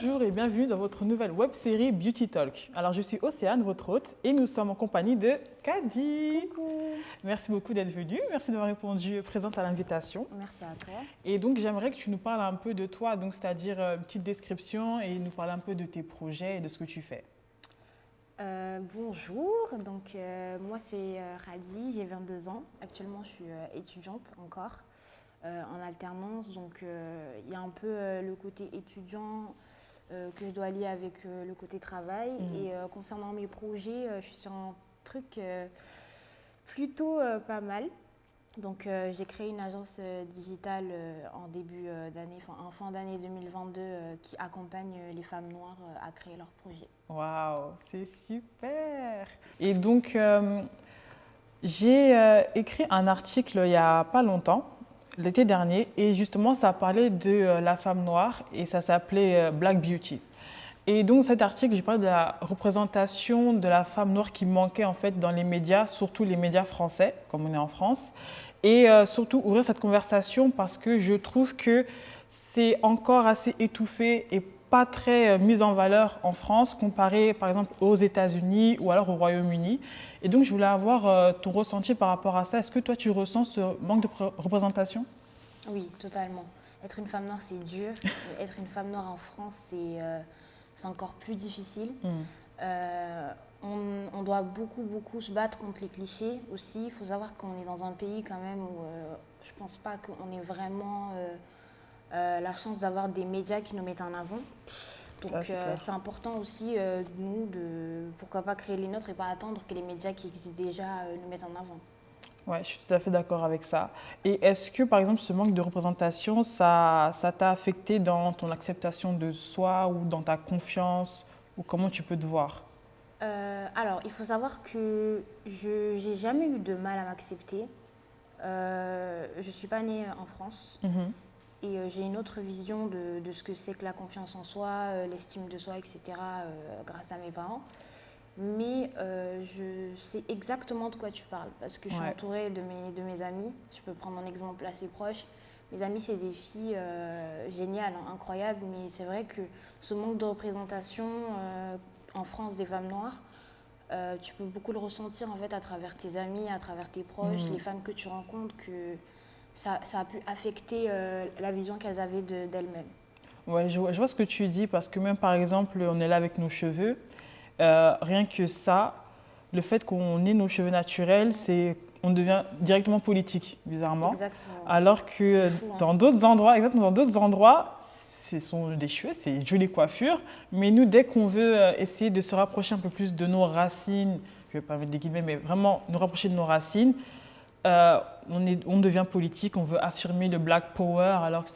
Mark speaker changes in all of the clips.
Speaker 1: Bonjour et bienvenue dans votre nouvelle web-série Beauty Talk. Alors je suis Océane, votre hôte, et nous sommes en compagnie de Kadi.
Speaker 2: Coucou.
Speaker 1: Merci beaucoup d'être venue, merci d'avoir répondu présente à l'invitation.
Speaker 2: Merci à toi.
Speaker 1: Et donc j'aimerais que tu nous parles un peu de toi, donc c'est-à-dire une petite description et nous parler un peu de tes projets et de ce que tu fais.
Speaker 2: Bonjour, donc moi c'est Radi, j'ai 22 ans. Actuellement je suis étudiante encore en alternance, donc il y a un peu le côté étudiant que je dois lier avec le côté travail. Et concernant mes projets, je suis sur un truc plutôt pas mal. Donc j'ai créé une agence digitale en début d'année, en fin d'année 2022 qui accompagne les femmes noires à créer leurs projets.
Speaker 1: Waouh, c'est super! Et donc j'ai écrit un article il n'y a pas longtemps, l'été dernier, et justement ça parlait de la femme noire et ça s'appelait Black Beauty. Et donc cet article, j'ai parlé de la représentation de la femme noire qui manquait en fait dans les médias, surtout les médias français, comme on est en France, et surtout ouvrir cette conversation parce que je trouve que c'est encore assez étouffé et pas très mis en valeur en France comparé par exemple aux États-Unis ou alors au Royaume-Uni. Et donc je voulais avoir ton ressenti par rapport à ça. Est-ce que toi tu ressens ce manque de représentation?
Speaker 2: Oui, totalement. Être une femme noire, c'est dur. Être une femme noire en France, c'est encore plus difficile. On doit beaucoup se battre contre les clichés aussi. Il faut savoir qu'on est dans un pays quand même où je ne pense pas qu'on ait vraiment la chance d'avoir des médias qui nous mettent en avant. Donc c'est important aussi, nous, de pourquoi pas créer les nôtres et pas attendre que les médias qui existent déjà nous mettent en avant.
Speaker 1: Ouais, je suis tout à fait d'accord avec ça. Et est-ce que, par exemple, ce manque de représentation, ça t'a affecté dans ton acceptation de soi ou dans ta confiance ou comment tu peux te voir?
Speaker 2: Alors, il faut savoir que je n'ai jamais eu de mal à m'accepter. Je ne suis pas née en France et j'ai une autre vision de ce que c'est que la confiance en soi, l'estime de soi, etc. Grâce à mes parents. Mais je sais exactement de quoi tu parles parce que je suis entourée de mes amis. Je peux prendre un exemple assez proche. Mes amis, c'est des filles géniales, hein, incroyables, mais c'est vrai que ce manque de représentation en France des femmes noires, tu peux beaucoup le ressentir en fait à travers tes amis, à travers tes proches, les femmes que tu rencontres, que ça a pu affecter la vision qu'elles avaient d'elles-mêmes.
Speaker 1: Ouais, je vois ce que tu dis parce que même par exemple, on est là avec nos cheveux. Rien que ça, le fait qu'on ait nos cheveux naturels, on devient directement politique, bizarrement.
Speaker 2: Exactement.
Speaker 1: Alors que
Speaker 2: C'est fou, hein.
Speaker 1: dans d'autres endroits, exactement dans d'autres endroits, ce sont des cheveux, c'est une jolie coiffure. Mais nous, dès qu'on veut essayer de se rapprocher un peu plus de nos racines, je ne vais pas mettre des guillemets, mais vraiment nous rapprocher de nos racines, on devient politique, on veut affirmer le Black Power, alors que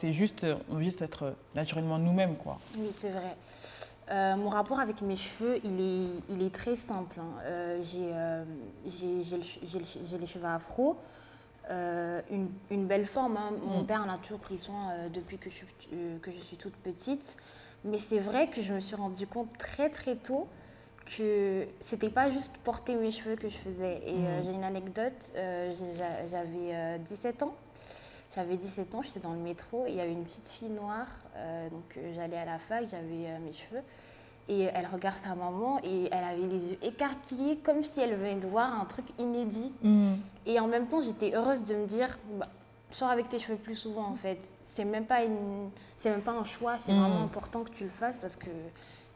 Speaker 1: on veut juste être naturellement nous-mêmes, quoi.
Speaker 2: Oui, c'est vrai. Mon rapport avec mes cheveux, il est très simple, hein. J'ai les cheveux afro, une belle forme, hein. Mon père en a toujours pris soin depuis que je suis toute petite. Mais c'est vrai que je me suis rendu compte très tôt que c'était pas juste porter mes cheveux que je faisais. Et j'ai une anecdote, j'avais 17 ans. J'avais 17 ans, j'étais dans le métro et il y avait une petite fille noire, j'allais à la fac, j'avais mes cheveux et elle regarde sa maman et elle avait les yeux écarquillés comme si elle venait de voir un truc inédit. Et en même temps, j'étais heureuse de me dire, bah, sors avec tes cheveux plus souvent en fait. C'est même pas un choix, c'est vraiment important que tu le fasses parce que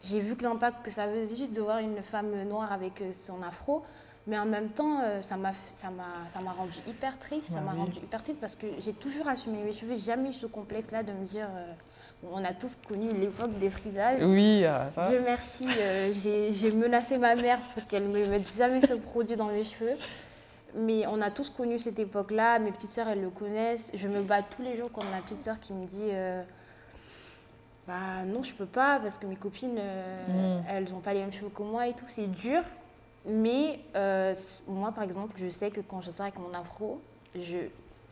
Speaker 2: j'ai vu que l'impact que ça faisait juste de voir une femme noire avec son afro. Mais en même temps, ça m'a rendu hyper triste. Ça m'a rendu hyper triste parce que j'ai toujours assumé mes cheveux. J'ai jamais eu ce complexe-là de me dire, on a tous connu l'époque des frisages.
Speaker 1: Oui, ça.
Speaker 2: Dieu merci, j'ai menacé ma mère pour qu'elle ne me mette jamais ce produit dans mes cheveux. Mais on a tous connu cette époque-là. Mes petites sœurs, elles le connaissent. Je me bats tous les jours contre ma petite sœur qui me dit bah non, je peux pas parce que mes copines, elles n'ont pas les mêmes cheveux que moi et tout. C'est dur. Mais moi, par exemple, je sais que quand je sors avec mon afro, je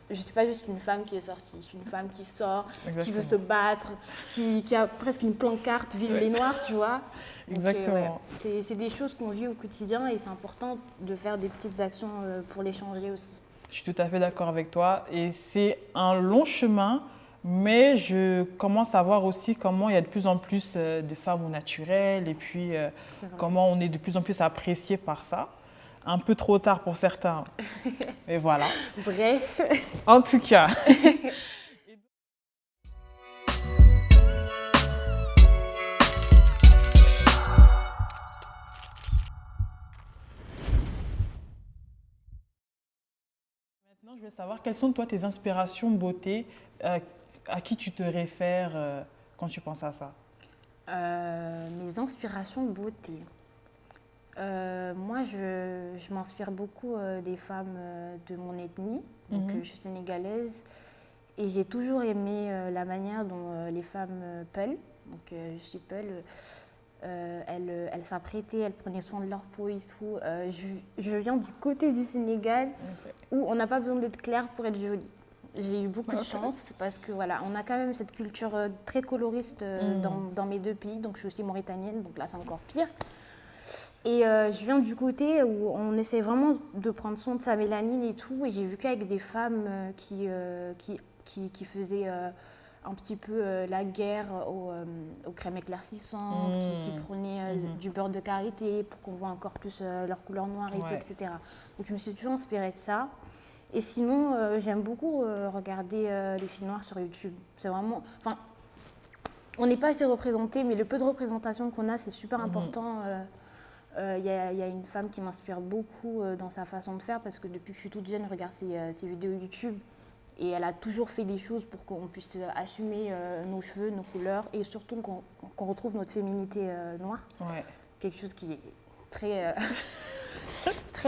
Speaker 2: ne suis pas juste une femme qui est sortie. Je suis une femme qui sort, qui veut se battre, qui a presque une pancarte « Vive les Noirs », tu vois.
Speaker 1: Exactement.
Speaker 2: C'est des choses qu'on vit au quotidien et c'est important de faire des petites actions pour les changer aussi.
Speaker 1: Je suis tout à fait d'accord avec toi. Et c'est un long chemin mais je commence à voir aussi comment il y a de plus en plus de femmes au naturel et puis
Speaker 2: C'est vrai.
Speaker 1: comment on est de plus en plus apprécié par ça. Un peu trop tard pour certains, mais voilà.
Speaker 2: Bref,
Speaker 1: En tout cas, maintenant je voulais savoir quelles sont toi tes inspirations beauté, euh, à qui tu te réfères quand tu penses à ça.
Speaker 2: mes inspirations beauté. Moi, je m'inspire beaucoup des femmes de mon ethnie. Donc,
Speaker 1: Mhm.
Speaker 2: je suis sénégalaise et j'ai toujours aimé la manière dont les femmes peulent. Donc, je suis peul. Elles s'apprêtaient, elles prenaient soin de leur peau et tout. Je viens du côté du Sénégal
Speaker 1: Ok.
Speaker 2: où on n'a pas besoin d'être clair pour être jolie. J'ai eu beaucoup de
Speaker 1: Ok.
Speaker 2: chance parce que voilà, on a quand même cette culture très coloriste dans mes deux pays. Donc, je suis aussi mauritanienne, donc là, c'est encore pire. Et je viens du côté où on essaie vraiment de prendre soin de sa mélanine et tout. Et j'ai vu qu'avec des femmes qui faisaient un petit peu la guerre aux crèmes éclaircissantes, qui prenaient du beurre de karité pour qu'on voit encore plus leur couleur noire et tout,
Speaker 1: Ouais.
Speaker 2: etc. Donc je me suis toujours inspirée de ça. Et sinon, j'aime beaucoup regarder les filles noires sur YouTube. C'est vraiment... Enfin, on n'est pas assez représenté, mais le peu de représentation qu'on a, c'est super important. Il y a une femme qui m'inspire beaucoup dans sa façon de faire parce que depuis que je suis toute jeune, je regarde ses vidéos YouTube et elle a toujours fait des choses pour qu'on puisse assumer nos cheveux, nos couleurs et surtout qu'on retrouve notre féminité noire.
Speaker 1: Ouais.
Speaker 2: Quelque chose qui est très,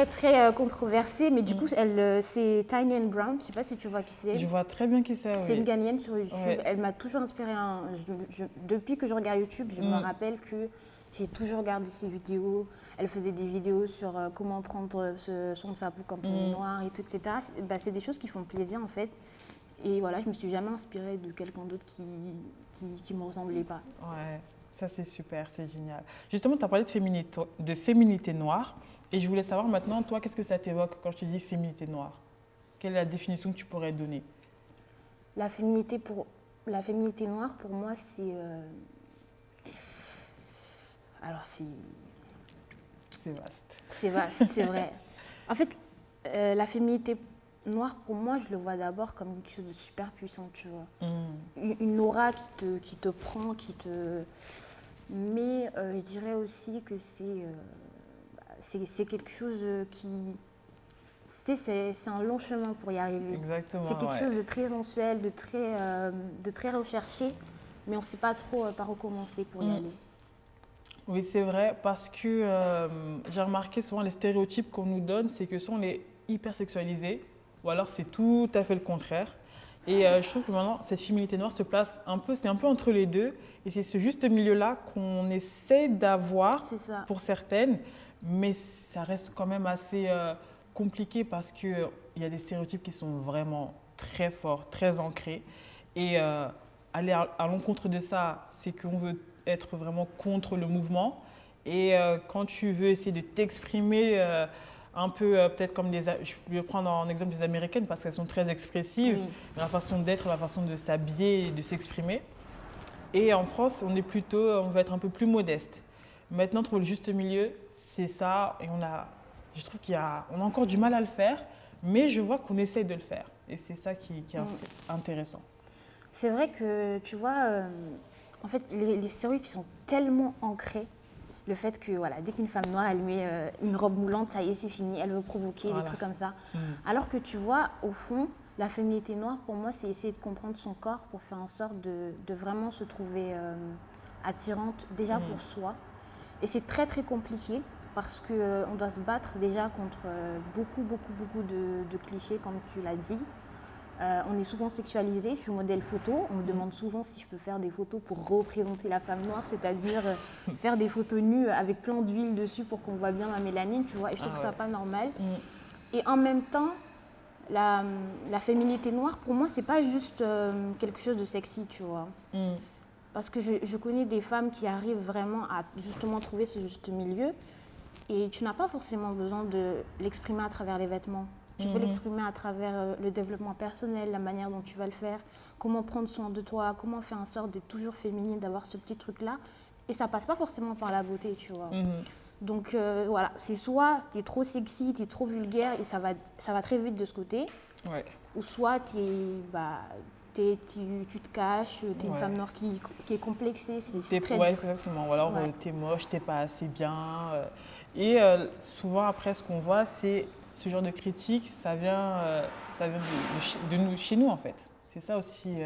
Speaker 2: très controversé, mais du coup, c'est Tiny and Brown. Je ne sais pas si tu vois qui c'est.
Speaker 1: Je vois très bien qui c'est,
Speaker 2: C'est
Speaker 1: oui.
Speaker 2: une Ghanéenne sur YouTube.
Speaker 1: Ouais.
Speaker 2: Elle m'a toujours inspiré. Depuis que je regarde YouTube, je me rappelle que j'ai toujours regardé ses vidéos. Elle faisait des vidéos sur comment prendre soin de sa peau quand on est noir et tout, etc. Bah, c'est des choses qui font plaisir en fait. Et voilà, je me suis jamais inspirée de quelqu'un d'autre qui me ressemblait pas.
Speaker 1: Ouais, ça c'est super, c'est génial. Justement, tu as parlé de féminité noire et je voulais savoir maintenant, toi, qu'est-ce que ça t'évoque quand tu dis féminité noire? Quelle est la définition que tu pourrais donner?
Speaker 2: La féminité noire, pour moi, c'est... Alors,
Speaker 1: C'est vaste.
Speaker 2: c'est vaste, c'est vrai. En fait, la féminité noire, pour moi, je le vois d'abord comme quelque chose de super puissant, tu vois. Une aura qui te prend, qui te... Mais je dirais aussi que c'est quelque chose qui... C'est un long chemin pour y arriver.
Speaker 1: Exactement,
Speaker 2: C'est quelque
Speaker 1: ouais.
Speaker 2: chose de très sensuel, de très recherché, mais on ne sait pas trop par où commencer pour y aller.
Speaker 1: Oui, c'est vrai, parce que j'ai remarqué souvent les stéréotypes qu'on nous donne, c'est que soit on est hyper sexualisé, ou alors c'est tout à fait le contraire. Et je trouve que maintenant, cette féminité noire se place un peu, c'est un peu entre les deux, et c'est ce juste milieu-là qu'on essaie d'avoir
Speaker 2: C'est ça.
Speaker 1: pour certaines, mais ça reste quand même assez compliqué parce qu'il y a des stéréotypes qui sont vraiment très forts, très ancrés. Et aller à l'encontre de ça, c'est qu'on veut être vraiment contre le mouvement. Et quand tu veux essayer de t'exprimer un peu, peut-être comme je vais prendre en exemple des Américaines parce qu'elles sont très expressives,
Speaker 2: Oui.
Speaker 1: la façon d'être, la façon de s'habiller et de s'exprimer. Et en France, on veut être un peu plus modeste. Maintenant, trouver le juste milieu, c'est ça. Et je trouve on a encore du mal à le faire, mais je vois qu'on essaye de le faire. Et c'est ça qui est intéressant.
Speaker 2: C'est vrai que, tu vois, en fait, les stéréotypes sont tellement ancrés. Le fait que, voilà, dès qu'une femme noire, elle met une robe moulante, ça y est, c'est fini, elle veut provoquer,
Speaker 1: Voilà.
Speaker 2: des trucs comme ça. Alors que, tu vois, au fond, la féminité noire, pour moi, c'est essayer de comprendre son corps pour faire en sorte de vraiment se trouver attirante, déjà pour soi. Et c'est très, très compliqué parce qu'on doit se battre déjà contre beaucoup de clichés, comme tu l'as dit. On est souvent sexualisé, je suis modèle photo, on me demande souvent si je peux faire des photos pour représenter la femme noire, c'est-à-dire faire des photos nues avec plein d'huile dessus pour qu'on voit bien ma mélanine, tu vois, et je trouve ça pas normal. Et en même temps, la féminité noire, pour moi, c'est pas juste quelque chose de sexy, tu vois. Parce que je connais des femmes qui arrivent vraiment à justement trouver ce juste milieu et tu n'as pas forcément besoin de l'exprimer à travers les vêtements. Tu peux l'exprimer à travers le développement personnel, la manière dont tu vas le faire, comment prendre soin de toi, comment faire en sorte d'être toujours féminine, d'avoir ce petit truc-là. Et ça passe pas forcément par la beauté, tu vois. Donc voilà, c'est soit tu es trop sexy, tu es trop vulgaire et ça va très vite de ce côté.
Speaker 1: Ouais.
Speaker 2: Ou soit tu te caches, tu es une femme noire qui est complexée. C'est très
Speaker 1: ouais, exactement. Ou alors tu es moche, tu n'es pas assez bien. Et souvent, après, ce qu'on voit, c'est ce genre de critique, ça vient de nous, chez nous, en fait. C'est ça aussi.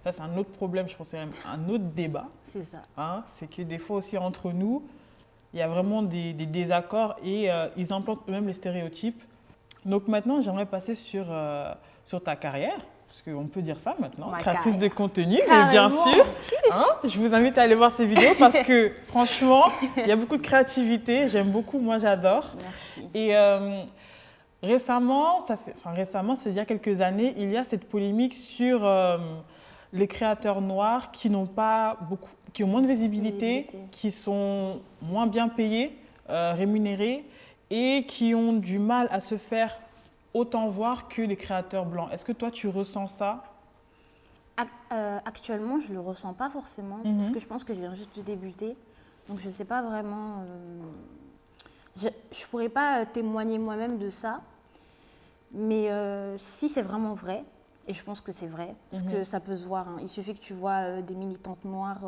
Speaker 1: Ça, c'est un autre problème, je pense, c'est un autre débat.
Speaker 2: C'est ça.
Speaker 1: Hein, c'est que des fois aussi, entre nous, il y a vraiment des désaccords et ils implantent eux-mêmes les stéréotypes. Donc maintenant, j'aimerais passer sur ta carrière, parce qu'on peut dire ça maintenant, créatrice de contenu, mais bien sûr, hein, je vous invite à aller voir ces vidéos parce que franchement, il y a beaucoup de créativité, j'aime beaucoup, moi j'adore.
Speaker 2: Merci.
Speaker 1: Et récemment, ça fait il y a quelques années, il y a cette polémique sur les créateurs noirs qui n'ont pas beaucoup, qui ont moins de visibilité, qui sont moins bien payés, rémunérés et qui ont du mal à se faire autant voir que les créateurs blancs. Est-ce que toi, tu ressens ça?
Speaker 2: Actuellement, je ne le ressens pas forcément parce que je pense que je viens juste de débuter. Donc, je ne sais pas vraiment… je ne pourrais pas témoigner moi-même de ça. Mais si c'est vraiment vrai, et je pense que c'est vrai, parce que ça peut se voir. Hein. Il suffit que tu vois des militantes noires,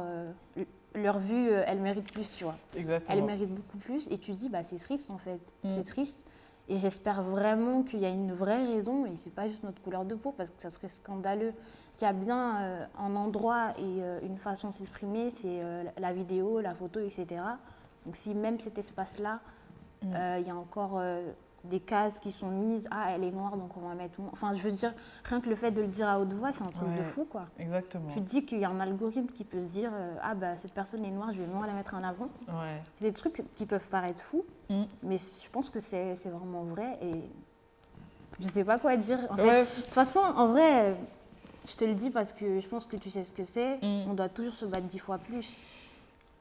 Speaker 2: leur vue, elle mérite plus, tu vois.
Speaker 1: Exactement.
Speaker 2: Elle mérite beaucoup plus. Et tu te dis, bah, c'est triste en fait. C'est triste. Et j'espère vraiment qu'il y a une vraie raison, et c'est pas juste notre couleur de peau, parce que ça serait scandaleux. S'il y a bien un endroit et une façon de s'exprimer, c'est la vidéo, la photo, etc. Donc si même cet espace-là, il y a encore des cases qui sont mises, ah elle est noire donc on va mettre moins. Enfin je veux dire, rien que le fait de le dire à haute voix, c'est un truc de fou quoi.
Speaker 1: Exactement.
Speaker 2: Tu te dis qu'il y a un algorithme qui peut se dire, ah bah cette personne est noire, je vais moins la mettre en avant.
Speaker 1: Ouais.
Speaker 2: C'est des trucs qui peuvent paraître fous, mais je pense que c'est vraiment vrai et je sais pas quoi dire. En fait, de toute façon, en vrai, je te le dis parce que je pense que tu sais ce que c'est, on doit toujours se battre 10 fois plus.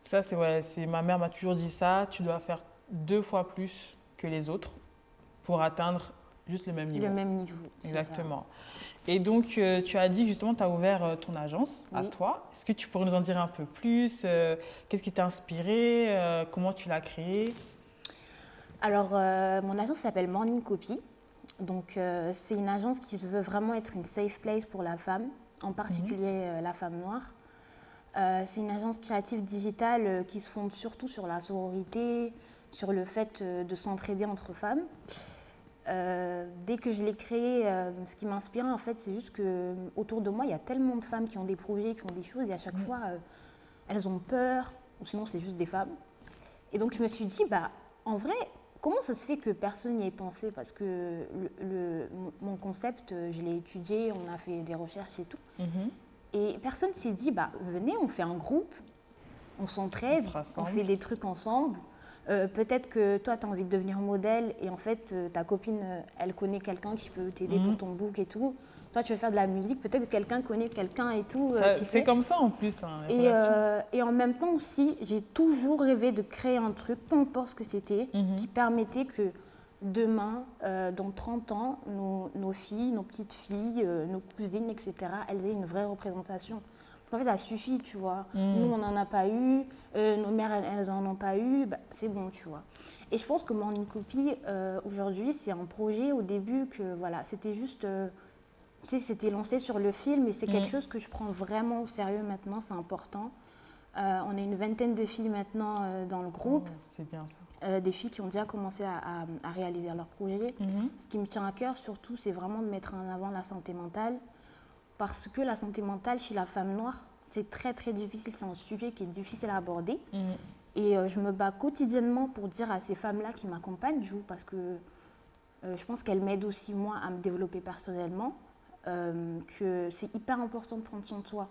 Speaker 1: Ça c'est ma mère m'a toujours dit ça, tu dois faire 2 fois plus que les autres pour atteindre juste le même niveau.
Speaker 2: Le même niveau.
Speaker 1: Exactement. Et donc, tu as dit que justement, tu as ouvert ton agence à toi. Est-ce que tu pourrais nous en dire un peu plus? Qu'est-ce qui t'a inspiré? Comment tu l'as créée?
Speaker 2: Alors, mon agence s'appelle Morning Copy. Donc, c'est une agence qui se veut vraiment être une safe place pour la femme, en particulier la femme noire. C'est une agence créative digitale qui se fonde surtout sur la sororité, sur le fait de s'entraider entre femmes. Dès que je l'ai créée, ce qui m'inspirait en fait, c'est juste que autour de moi, il y a tellement de femmes qui ont des projets, qui font des choses, et à chaque fois, elles ont peur, ou sinon c'est juste des femmes. Et donc je me suis dit, bah, en vrai, comment ça se fait que personne n'y ait pensé? Parce que mon concept, je l'ai étudié, on a fait des recherches et tout. Et personne s'est dit, bah, venez, on fait un groupe, on s'entraide, on fait des trucs ensemble. Peut-être que toi, tu as envie de devenir modèle et en fait, ta copine, elle connaît quelqu'un qui peut t'aider pour ton book et tout. Toi, tu veux faire de la musique, peut-être que quelqu'un connaît quelqu'un et tout.
Speaker 1: C'est comme ça en plus.
Speaker 2: Hein, et en même temps aussi, j'ai toujours rêvé de créer un truc, peu importe ce que c'était, qui permettait que demain, dans 30 ans, nos filles, nos petites filles, nos cousines, etc., elles aient une vraie représentation. Parce qu'en fait, ça suffit, tu vois. Nous, on n'en a pas eu, nos mères, elles n'en ont pas eu, bah, c'est bon, tu vois. Et je pense que Morning Copy, aujourd'hui, c'est un projet au début que, voilà, c'était juste, tu sais, c'était lancé sur le film et c'est quelque chose que je prends vraiment au sérieux maintenant, c'est important. On est une vingtaine de filles maintenant dans le groupe.
Speaker 1: C'est bien ça.
Speaker 2: Des filles qui ont déjà commencé à réaliser leur projet. Ce qui me tient à cœur, surtout, c'est vraiment de mettre en avant la santé mentale. Parce que la santé mentale chez la femme noire, c'est très très difficile, c'est un sujet qui est difficile à aborder. Et je me bats quotidiennement pour dire à ces femmes-là qui m'accompagnent, parce que je pense qu'elles m'aident aussi moi à me développer personnellement, que c'est hyper important de prendre soin de soi.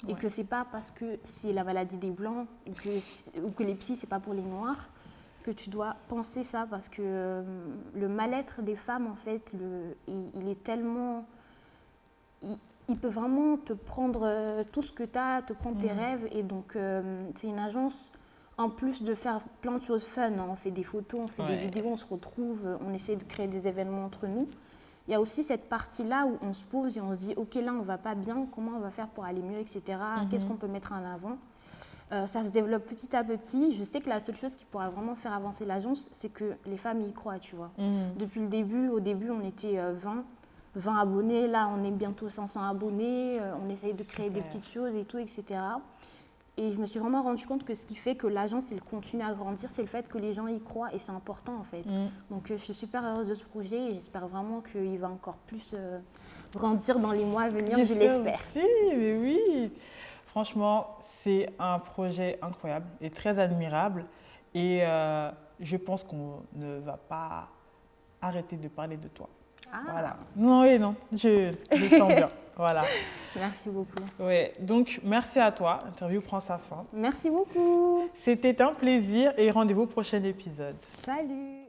Speaker 2: Et que c'est pas parce que c'est la maladie des blancs ou que les psys, c'est pas pour les noirs, que tu dois penser ça, parce que le mal-être des femmes, en fait, il est tellement… Il peut vraiment te prendre tout ce que tu as, te prendre tes rêves. Et donc, c'est une agence, en plus de faire plein de choses fun, hein, on fait des photos, on fait des vidéos, on se retrouve, on essaie de créer des événements entre nous. il y a aussi cette partie-là où on se pose et on se dit, OK, là, on ne va pas bien, comment on va faire pour aller mieux, etc. Qu'est-ce qu'on peut mettre en avant? Ça se développe petit à petit. Je sais que la seule chose qui pourra vraiment faire avancer l'agence, c'est que les femmes y croient, tu vois. Depuis le début, au début, on était 20 abonnés. Là, on est bientôt 500 abonnés. On essaye de créer des petites choses et tout, etc. Et je me suis vraiment rendu compte que ce qui fait que l'agence, elle continue à grandir, c'est le fait que les gens y croient et c'est important, en fait. Donc, je suis super heureuse de ce projet et j'espère vraiment qu'il va encore plus grandir dans les mois à venir, je l'espère.
Speaker 1: Si, mais oui. Franchement, c'est un projet incroyable et très admirable. Et je pense qu'on ne va pas arrêter de parler de toi. Voilà. Non, oui, non, je sens bien. Voilà.
Speaker 2: Merci beaucoup.
Speaker 1: Ouais. Donc, merci à toi. L'interview prend sa fin.
Speaker 2: Merci beaucoup.
Speaker 1: C'était un plaisir et rendez-vous au prochain épisode.
Speaker 2: Salut.